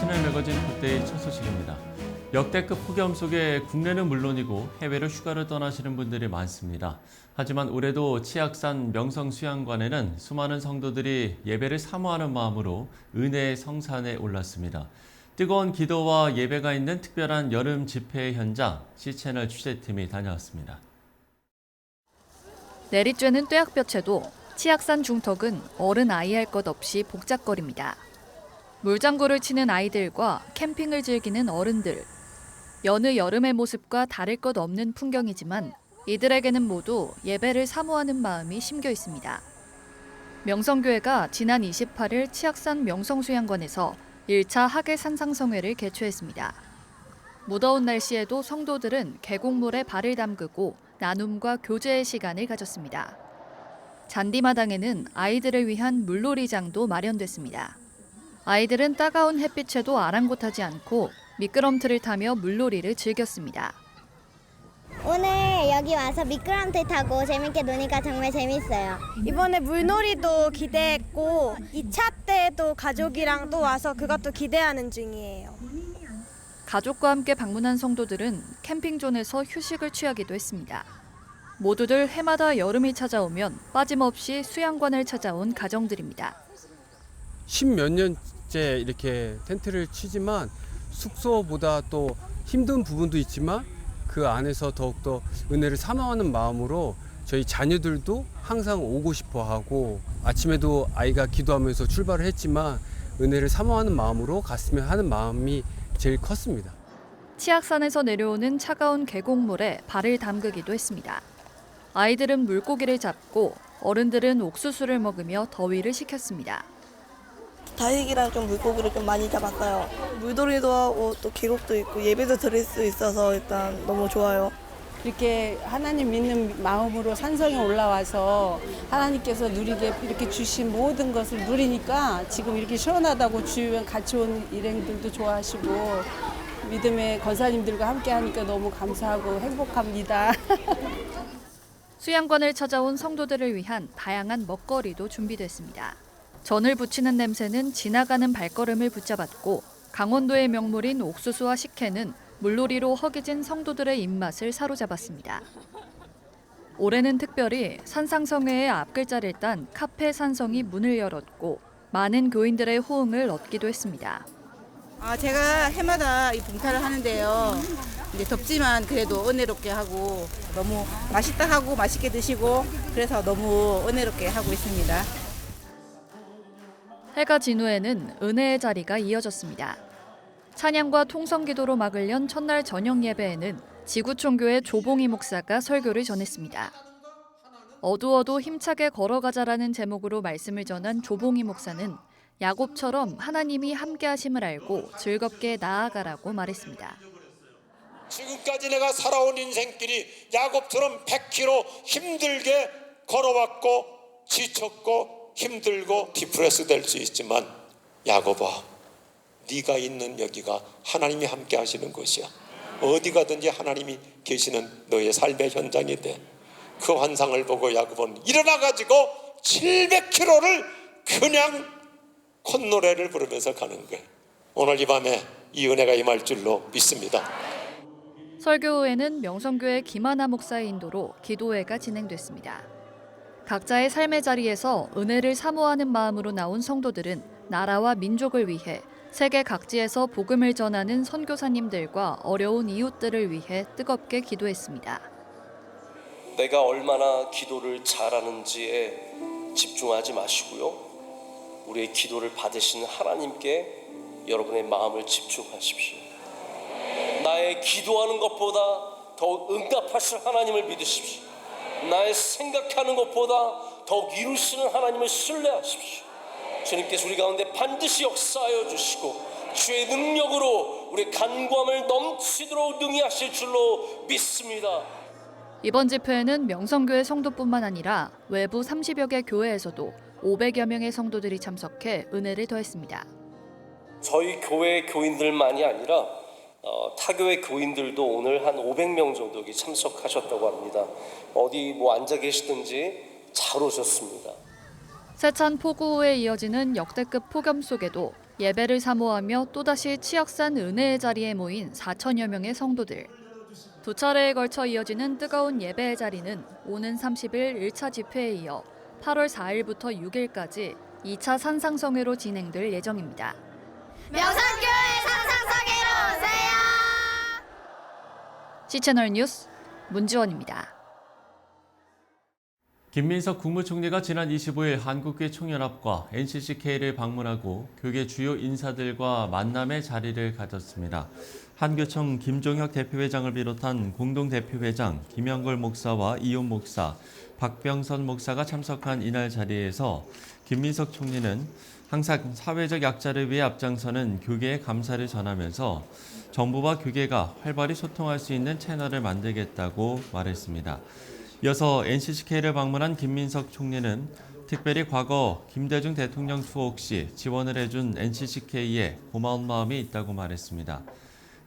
관심을 매거진 그때의 첫 소식입니다. 역대급 폭염 속에 국내는 물론이고 해외로 휴가를 떠나시는 분들이 많습니다. 하지만 올해도 치악산 명성수양관에는 수많은 성도들이 예배를 사모하는 마음으로 은혜의 성산에 올랐습니다. 뜨거운 기도와 예배가 있는 특별한 여름 집회 현장, C채널 취재팀이 다녀왔습니다. 내리쬐는 뙤약볕에도 치악산 중턱은 어른 아이 할 것 없이 복작거립니다. 물장구를 치는 아이들과 캠핑을 즐기는 어른들. 여느 여름의 모습과 다를 것 없는 풍경이지만 이들에게는 모두 예배를 사모하는 마음이 심겨 있습니다. 명성교회가 지난 28일 치악산 명성수양관에서 1차 하계 산상성회를 개최했습니다. 무더운 날씨에도 성도들은 계곡물에 발을 담그고 나눔과 교제의 시간을 가졌습니다. 잔디마당에는 아이들을 위한 물놀이장도 마련됐습니다. 아이들은 따가운 햇빛에도 아랑곳하지 않고 미끄럼틀을 타며 물놀이를 즐겼습니다. 오늘 여기 와서 미끄럼틀 타고 재밌게 노니까 정말 재밌어요. 이번에 물놀이도 기대했고 2차 때도 가족이랑 또 와서 그것도 기대하는 중이에요. 가족과 함께 방문한 성도들은 캠핑존에서 휴식을 취하기도 했습니다. 모두들 해마다 여름이 찾아오면 빠짐없이 수양관을 찾아온 가정들입니다. 10몇 년째 이렇게 텐트를 치지만 숙소보다 또 힘든 부분도 있지만 그 안에서 더욱더 은혜를 사모하는 마음으로 저희 자녀들도 항상 오고 싶어 하고 아침에도 아이가 기도하면서 출발을 했지만 은혜를 사모하는 마음으로 갔으면 하는 마음이 제일 컸습니다. 치악산에서 내려오는 차가운 계곡물에 발을 담그기도 했습니다. 아이들은 물고기를 잡고 어른들은 옥수수를 먹으며 더위를 식혔습니다. 다육이랑 좀 물고기를 좀 많이 잡았어요. 물놀이도 하고 또 계곡도 있고 예배도 드릴 수 있어서 일단 너무 좋아요. 이렇게 하나님 믿는 마음으로 산성에 올라와서 하나님께서 누리게 이렇게 주신 모든 것을 누리니까 지금 이렇게 시원하다고 주변 같이 온 일행들도 좋아하시고 믿음의 권사님들과 함께 하니까 너무 감사하고 행복합니다. 수양관을 찾아온 성도들을 위한 다양한 먹거리도 준비됐습니다. 전을 부치는 냄새는 지나가는 발걸음을 붙잡았고 강원도의 명물인 옥수수와 식혜는 물놀이로 허기진 성도들의 입맛을 사로잡았습니다. 올해는 특별히 산상성회의 앞글자를 딴 카페 산성이 문을 열었고 많은 교인들의 호응을 얻기도 했습니다. 제가 해마다 이 봉사를 하는데요. 이제 덥지만 그래도 은혜롭게 하고 너무 맛있다 하고 맛있게 드시고 그래서 너무 은혜롭게 하고 있습니다. 해가 진 후에는 은혜의 자리가 이어졌습니다. 찬양과 통성기도로 막을 연 첫날 저녁 예배에는 지구촌교회 조봉희 목사가 설교를 전했습니다. 어두워도 힘차게 걸어가자라는 제목으로 말씀을 전한 조봉희 목사는 야곱처럼 하나님이 함께하심을 알고 즐겁게 나아가라고 말했습니다. 지금까지 내가 살아온 인생길이 야곱처럼 100km 힘들게 걸어왔고 지쳤고 힘들고 디프레스 될 수 있지만 야곱아, 네가 있는 여기가 하나님이 함께 하시는 곳이야. 어디 가든지 하나님이 계시는 너의 삶의 현장이 돼. 그 환상을 보고 야곱은 일어나가지고 700km를 그냥 콧노래를 부르면서 가는 거예요. 오늘 이 밤에 이 은혜가 임할 줄로 믿습니다. 설교 후에는 명성교회 김하나 목사의 인도로 기도회가 진행됐습니다. 각자의 삶의 자리에서 은혜를 사모하는 마음으로 나온 성도들은 나라와 민족을 위해 세계 각지에서 복음을 전하는 선교사님들과 어려운 이웃들을 위해 뜨겁게 기도했습니다. 내가 얼마나 기도를 잘하는지에 집중하지 마시고요. 우리의 기도를 받으시는 하나님께 여러분의 마음을 집중하십시오. 나의 기도하는 것보다 더욱 응답하실 하나님을 믿으십시오. 나의 생각하는 것보다 더욱 이루시는 하나님을 신뢰하십시오. 주님께서 우리 가운데 반드시 역사하여 주시고 주의 능력으로 우리 간구함을 넘치도록 능히 하실 줄로 믿습니다. 이번 집회에는 명성교회 성도뿐만 아니라 외부 30여 개 교회에서도 500여 명의 성도들이 참석해 은혜를 더했습니다. 저희 교회 교인들만이 아니라 타교회 교인들도 오늘 한 500명 정도 여기 참석하셨다고 합니다. 어디 앉아 계시든지 잘 오셨습니다. 세찬 폭우 후에 이어지는 역대급 폭염 속에도 예배를 사모하며 또다시 치악산 은혜의 자리에 모인 4천여 명의 성도들. 두 차례에 걸쳐 이어지는 뜨거운 예배의 자리는 오는 30일 1차 집회에 이어 8월 4일부터 6일까지 2차 산상성회로 진행될 예정입니다. 명성교회 산상성회로 오세요. C채널 뉴스 문지원입니다. 김민석 국무총리가 지난 25일 한국교회 총연합과 NCCK를 방문하고 교계 주요 인사들과 만남의 자리를 가졌습니다. 한교총 김종혁 대표회장을 비롯한 공동대표회장 김영걸 목사와 이용 목사, 박병선 목사가 참석한 이날 자리에서 김민석 총리는 항상 사회적 약자를 위해 앞장서는 교계의 감사를 전하면서 정부와 교계가 활발히 소통할 수 있는 채널을 만들겠다고 말했습니다. 이어서 NCCK를 방문한 김민석 총리는 특별히 과거 김대중 대통령 투옥 시 지원을 해준 NCCK에 고마운 마음이 있다고 말했습니다.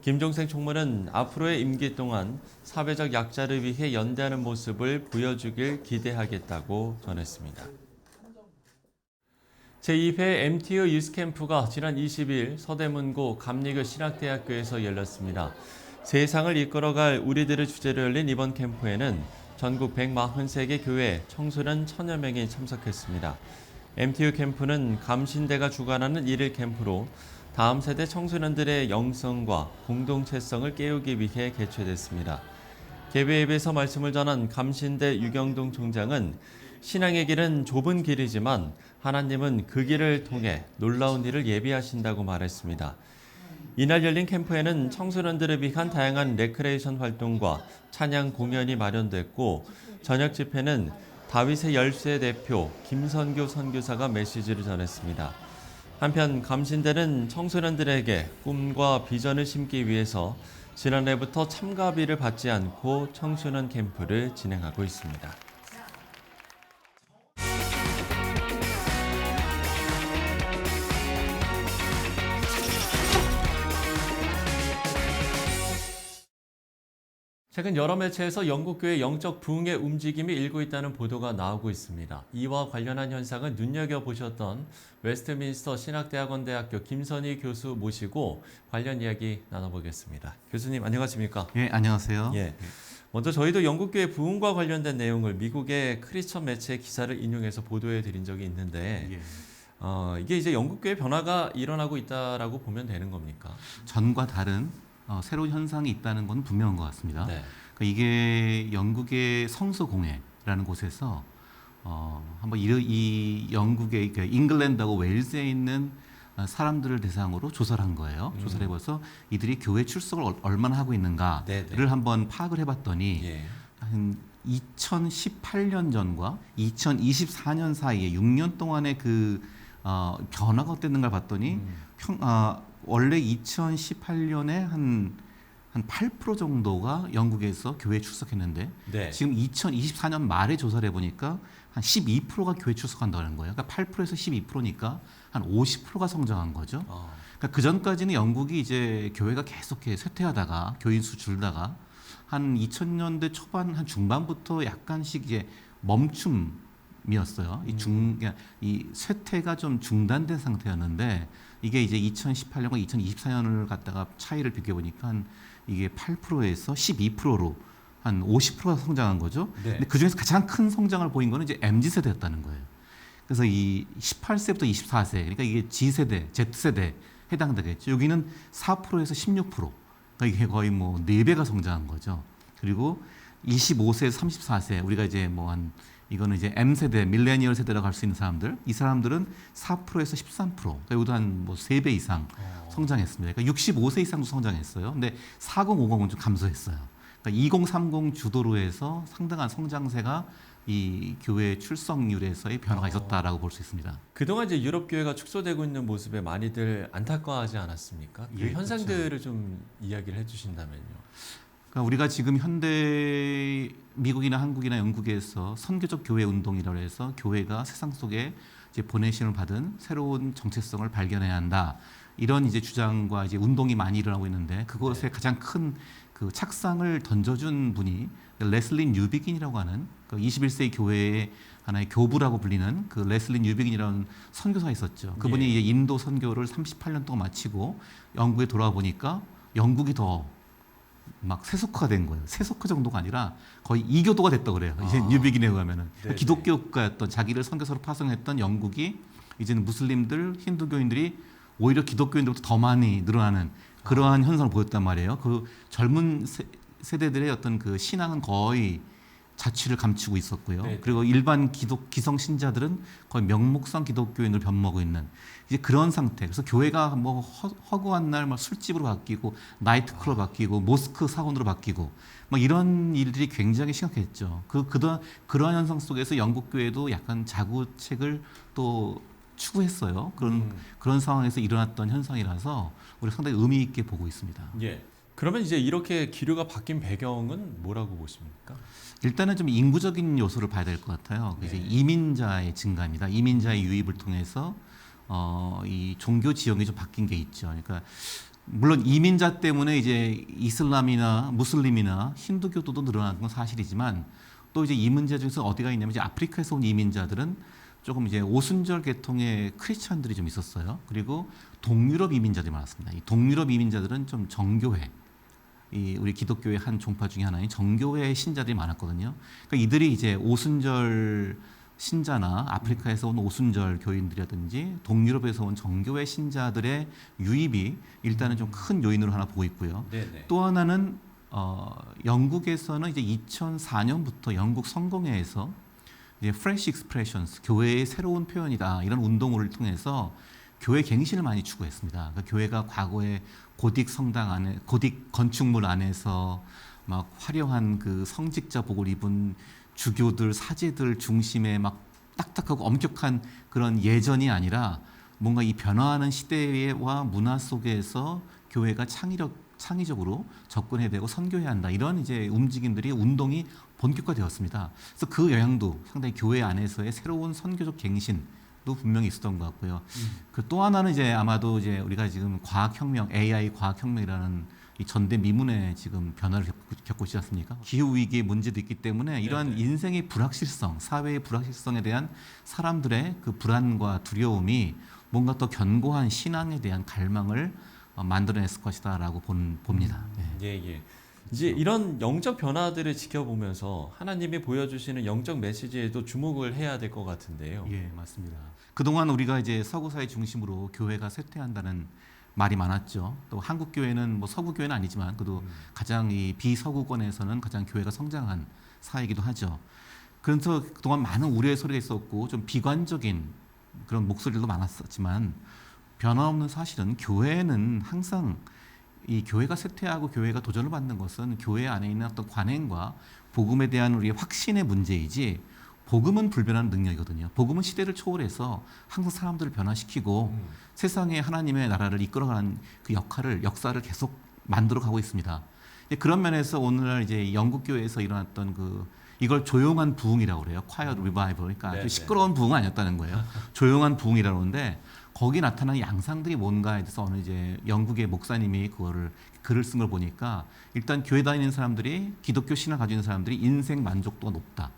김종생 총무는 앞으로의 임기 동안 사회적 약자를 위해 연대하는 모습을 보여주길 기대하겠다고 전했습니다. 제2회 MTO 유스캠프가 지난 20일 서대문구 감리교 신학대학교에서 열렸습니다. 세상을 이끌어갈 우리들을 주제로 열린 이번 캠프에는 전국 143개 교회 청소년 1000여 명이 참석했습니다. MTU 캠프는 감신대가 주관하는 1일 캠프로 다음 세대 청소년들의 영성과 공동체성을 깨우기 위해 개최됐습니다. 개회 예배에서 말씀을 전한 감신대 유경동 총장은 신앙의 길은 좁은 길이지만 하나님은 그 길을 통해 놀라운 일을 예비하신다고 말했습니다. 이날 열린 캠프에는 청소년들을 위한 다양한 레크레이션 활동과 찬양 공연이 마련됐고 저녁 집회는 다윗의 열쇠 대표 김선교 선교사가 메시지를 전했습니다. 한편 감신대는 청소년들에게 꿈과 비전을 심기 위해서 지난해부터 참가비를 받지 않고 청소년 캠프를 진행하고 있습니다. 최근 여러 매체에서 영국교회 영적 부흥의 움직임이 일고 있다는 보도가 나오고 있습니다. 이와 관련한 현상은 눈여겨보셨던 웨스트민스터 신학대학원대학교 김선희 교수 모시고 관련 이야기 나눠보겠습니다. 교수님 안녕하십니까? 예, 안녕하세요. 예. 먼저 저희도 영국교회 부흥과 관련된 내용을 미국의 크리스천 매체 기사를 인용해서 보도해 드린 적이 있는데 예. 이게 이제 영국교회 변화가 일어나고 있다라고 보면 되는 겁니까? 전과 다른 새로운 현상이 있다는 건 분명한 것 같습니다. 네. 그러니까 이게 영국의 성서공회라는 곳에서 한번 이 영국의 그러니까 잉글랜드하고 웨일즈에 있는 사람들을 대상으로 조사를 한 거예요. 조사를 해봐서 이들이 교회 출석을 얼마나 하고 있는가를 네네. 한번 파악을 해봤더니 예. 한 2018년 전과 2024년 사이에 6년 동안의 그 변화가 어땠는가 봤더니 원래 2018년에 한 8% 정도가 영국에서 교회에 출석했는데 네. 지금 2024년 말에 조사를 해보니까 한 12%가 교회 출석한다는 거예요. 그러니까 8%에서 12%니까 한 50%가 성장한 거죠. 그러니까 그 전까지는 영국이 이제 교회가 계속 쇠퇴하다가 교인 수 줄다가 한 2000년대 초반 한 중반부터 약간씩 이제 멈춤이었어요. 이 쇠퇴가 좀 중단된 상태였는데 이게 이제 2018년과 2024년을 갖다가 차이를 비교해 보니까 이게 8%에서 12%로 한 50%가 성장한 거죠. 네. 근데 그 중에서 가장 큰 성장을 보인 거는 이제 MZ 세대였다는 거예요. 그래서 이 18세부터 24세, 그러니까 이게 G세대, Z세대 해당되겠죠. 여기는 4%에서 16%. 그러니까 이게 거의 뭐 4배가 성장한 거죠. 그리고 25세에서 34세, 우리가 이제 이거는 이제 M세대, 밀레니얼 세대라고 할 수 있는 사람들, 이 사람들은 4%에서 13%, 그러니까 이것도 한 3배 이상 성장했습니다. 그러니까 65세 이상도 성장했어요. 근데 40, 50은 좀 감소했어요. 그러니까 2030 주도로 해서 상당한 성장세가 이 교회 출석률에서의 변화가 있었다라고 볼 수 있습니다. 그동안 이제 유럽 교회가 축소되고 있는 모습에 많이들 안타까워하지 않았습니까? 그 예, 현상들을 그렇죠. 좀 이야기를 해주신다면요. 그러니까 우리가 지금 현대 미국이나 한국이나 영국에서 선교적 교회 운동이라고 해서 교회가 세상 속에 이제 보내심을 받은 새로운 정체성을 발견해야 한다. 이런 이제 주장과 이제 운동이 많이 일어나고 있는데 그것의 가장 큰 그 착상을 던져준 분이 레슬리 뉴비긴이라고 하는 그 21세기 교회의 하나의 교부라고 불리는 그 레슬리 뉴비긴이라는 선교사가 있었죠. 그분이 예. 이제 인도 선교를 38년 동안 마치고 영국에 돌아와 보니까 영국이 더 막 세속화가 된 거예요. 세속화 정도가 아니라 거의 이교도가 됐다 그래요. 이제 뉴비긴에 의하면은 네네. 기독교 국가였던 자기를 선교사로 파송했던 영국이 이제는 무슬림들, 힌두교인들이 오히려 기독교인들보다 더 많이 늘어나는 그러한 현상을 보였단 말이에요. 그 젊은 세대들의 어떤 그 신앙은 거의 자취를 감추고 있었고요. 네네. 그리고 일반 기성 신자들은 거의 명목상 기독교인으로 변모하고 있는 이제 그런 상태. 그래서 교회가 뭐 허구한 날 막 술집으로 바뀌고 나이트클럽 바뀌고 모스크 사원으로 바뀌고 막 이런 일들이 굉장히 심각했죠. 그러한 현상 속에서 영국 교회도 약간 자구책을 또 추구했어요. 그런 상황에서 일어났던 현상이라서 우리 상당히 의미 있게 보고 있습니다. 예. 그러면 이제 이렇게 기류가 바뀐 배경은 뭐라고 보십니까? 일단은 좀 인구적인 요소를 봐야 될 것 같아요. 네. 이제 이민자의 증가입니다. 이민자의 유입을 통해서 이 종교 지형이 좀 바뀐 게 있죠. 그러니까 물론 이민자 때문에 이제 이슬람이나 무슬림이나 힌두교도도 늘어나는 건 사실이지만 또 이제 이민자 중에서 어디가 있냐면 이제 아프리카에서 온 이민자들은 조금 이제 오순절 계통의 크리스천들이 좀 있었어요. 그리고 동유럽 이민자들이 많았습니다. 이 동유럽 이민자들은 좀 정교회, 우리 기독교의 한 종파 중에 하나인 정교회 신자들이 많았거든요. 그러니까 이들이 이제 오순절 신자나 아프리카에서 온 오순절 교인들이라든지 동유럽에서 온 정교회 신자들의 유입이 일단은 좀 큰 요인으로 하나 보고 있고요. 네네. 또 하나는 영국에서는 이제 2004년부터 영국 성공회에서 이제 fresh expressions, 교회의 새로운 표현이다 이런 운동을 통해서 교회 갱신을 많이 추구했습니다. 그러니까 교회가 과거에 고딕 성당 안에, 고딕 건축물 안에서 막 화려한 그 성직자복을 입은 주교들, 사제들 중심의 막 딱딱하고 엄격한 그런 예전이 아니라 뭔가 이 변화하는 시대와 문화 속에서 교회가 창의적으로 접근해야 되고 선교해야 한다. 이런 이제 움직임들이 운동이 본격화되었습니다. 그래서 그 영향도 상당히 교회 안에서의 새로운 선교적 갱신도 분명히 있었던 것 같고요. 그 또 하나는 이제 아마도 이제 우리가 지금 과학혁명, AI 과학혁명이라는 이 전대미문의 지금 변화를 겪고 있지 않습니까? 기후 위기의 문제도 있기 때문에 이러한 네네. 인생의 불확실성, 사회의 불확실성에 대한 사람들의 그 불안과 두려움이 뭔가 더 견고한 신앙에 대한 갈망을 만들어냈을 것이다라고 봅니다. 예. 이제 이런 영적 변화들을 지켜보면서 하나님이 보여주시는 영적 메시지에도 주목을 해야 될 것 같은데요. 예, 맞습니다. 그동안 우리가 이제 서구 사회 중심으로 교회가 쇠퇴한다는 말이 많았죠. 또 한국 교회는 뭐 서구 교회는 아니지만 그래도 가장 이 비서구권에서는 가장 교회가 성장한 사회이기도 하죠. 그래서 그동안 많은 우려의 소리가 있었고 좀 비관적인 그런 목소리도 많았었지만 변함없는 사실은 교회는 항상 이 교회가 쇠퇴하고 교회가 도전을 받는 것은 교회 안에 있는 어떤 관행과 복음에 대한 우리의 확신의 문제이지 복음은 불변하는 능력이거든요. 복음은 시대를 초월해서 항상 사람들을 변화시키고 세상에 하나님의 나라를 이끌어가는 그 역사를 계속 만들어가고 있습니다. 그런 면에서 오늘날 이제 영국 교회에서 일어났던 이걸 조용한 부흥이라고 그래요. Quiet Revival. 그러니까 아주 시끄러운 부흥은 아니었다는 거예요. 조용한 부흥이라고 하는데 거기 나타난 양상들이 뭔가에 대해서 어느 이제 영국의 목사님이 그거를 글을 쓴 걸 보니까 일단 교회 다니는 사람들이 기독교 신앙 가지고 있는 사람들이 인생 만족도가 높다.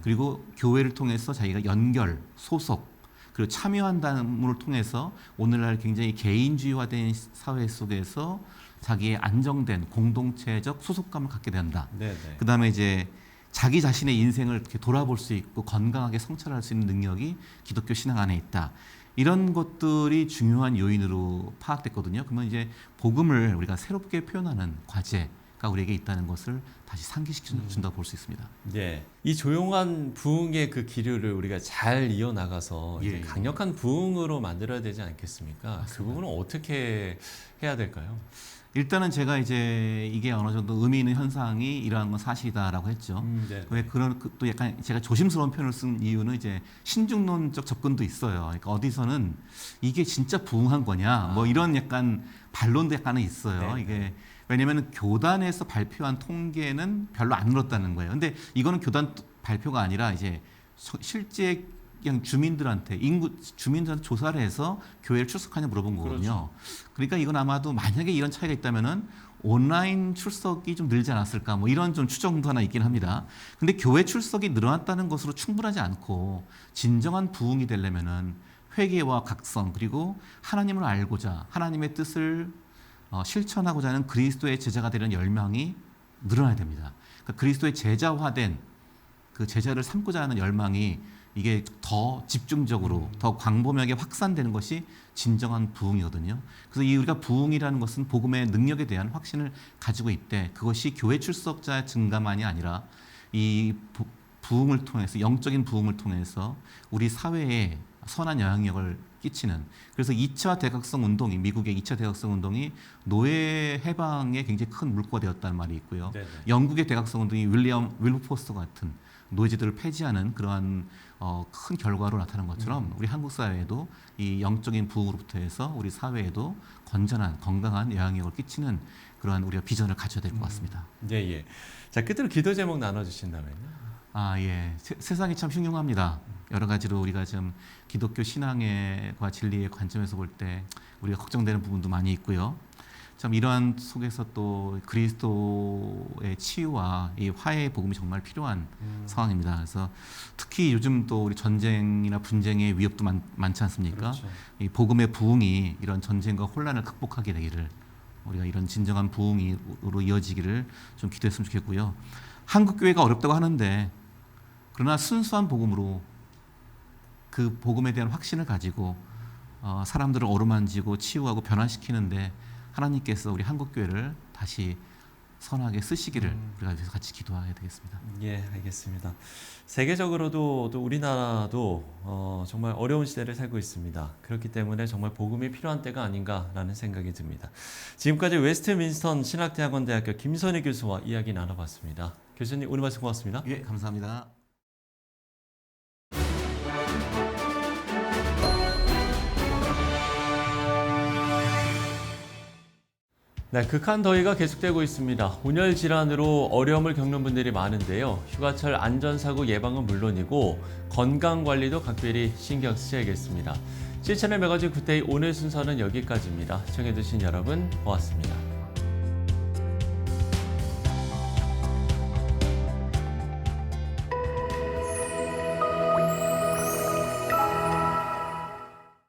그리고 교회를 통해서 자기가 연결, 소속, 그리고 참여한다는 통해서 오늘날 굉장히 개인주의화된 사회 속에서 자기의 안정된 공동체적 소속감을 갖게 된다. 네네. 그다음에 이제 자기 자신의 인생을 이렇게 돌아볼 수 있고 건강하게 성찰할 수 있는 능력이 기독교 신앙 안에 있다. 이런 것들이 중요한 요인으로 파악됐거든요. 그러면 이제 복음을 우리가 새롭게 표현하는 과제가 우리에게 있다는 것을 다시 상기시켜준다고 볼 수 있습니다. 네, 이 조용한 부흥의 그 기류를 우리가 잘 이어나가서 이제 강력한 부흥으로 만들어야 되지 않겠습니까? 맞습니다. 그 부분은 어떻게 해야 될까요? 일단은 제가 이제 이게 어느 정도 의미 있는 현상이 일어난 건 사실이다라고 했죠. 왜 그런 또 약간 제가 조심스러운 표현을 쓴 이유는 이제 신중론적 접근도 있어요. 그러니까 어디서는 이게 진짜 부흥한 거냐, 뭐 이런 약간 반론도 약간은 있어요. 이게 왜냐하면 교단에서 발표한 통계는 별로 안 늘었다는 거예요. 근데 이거는 교단 발표가 아니라 이제 실제 그냥 주민들한테 주민들한테 조사를 해서 교회를 출석하냐 물어본 거거든요. 그러니까 이건 아마도 만약에 이런 차이가 있다면은 온라인 출석이 좀 늘지 않았을까 뭐 이런 좀 추정도 하나 있긴 합니다. 근데 교회 출석이 늘어났다는 것으로 충분하지 않고 진정한 부흥이 되려면은 회개와 각성 그리고 하나님을 알고자 하나님의 뜻을 실천하고자 하는 그리스도의 제자가 되는 열망이 늘어나야 됩니다. 그러니까 그리스도의 제자화된 그 제자를 삼고자 하는 열망이 이게 더 집중적으로 더 광범위하게 확산되는 것이 진정한 부흥이거든요. 그래서 이 우리가 부흥이라는 것은 복음의 능력에 대한 확신을 가지고 있대. 그것이 교회 출석자 증가만이 아니라 이 부흥을 통해서 영적인 부흥을 통해서 우리 사회에 선한 영향력을 끼치는. 그래서 2차 대각성 운동이 미국의 2차 대각성 운동이 노예 해방에 굉장히 큰 물꼬가 되었다는 말이 있고요. 네네. 영국의 대각성 운동이 윌버포스터 같은 노예제도를 폐지하는 그러한 큰 결과로 나타난 것처럼 우리 한국 사회에도 이 영적인 부흥으로부터 해서 우리 사회에도 건전한 건강한 영향력을 끼치는 그러한 우리가 비전을 가져야 될 것 같습니다. 예. 자, 끝으로 기도 제목 나눠주신다면요. 예. 세상이 참 흉흉합니다. 여러 가지로 우리가 좀 기독교 신앙과 진리의 관점에서 볼 때 우리가 걱정되는 부분도 많이 있고요. 참 이러한 속에서 또 그리스도의 치유와 이 화해의 복음이 정말 필요한 상황입니다. 그래서 특히 요즘 또 우리 전쟁이나 분쟁의 위협도 많지 않습니까? 그렇죠. 이 복음의 부흥이 이런 전쟁과 혼란을 극복하게 되기를 우리가 이런 진정한 부흥으로 이어지기를 좀 기도했으면 좋겠고요. 한국 교회가 어렵다고 하는데 그러나 순수한 복음으로 그 복음에 대한 확신을 가지고 사람들을 어루만지고 치유하고 변화시키는데 하나님께서 우리 한국 교회를 다시 선하게 쓰시기를 우리가 위해서 같이 기도해야 되겠습니다. 예, 알겠습니다. 세계적으로도 또 우리나라도 정말 어려운 시대를 살고 있습니다. 그렇기 때문에 정말 복음이 필요한 때가 아닌가라는 생각이 듭니다. 지금까지 웨스트민스턴 신학대학원대학교 김선희 교수와 이야기 나눠봤습니다. 교수님 오늘 말씀 고맙습니다. 예, 감사합니다. 네, 극한 더위가 계속되고 있습니다. 온열 질환으로 어려움을 겪는 분들이 많은데요. 휴가철 안전사고 예방은 물론이고 건강관리도 각별히 신경 쓰셔야겠습니다. 실천의 매거진 굿데이 오늘 순서는 여기까지입니다. 시청해주신 여러분 고맙습니다.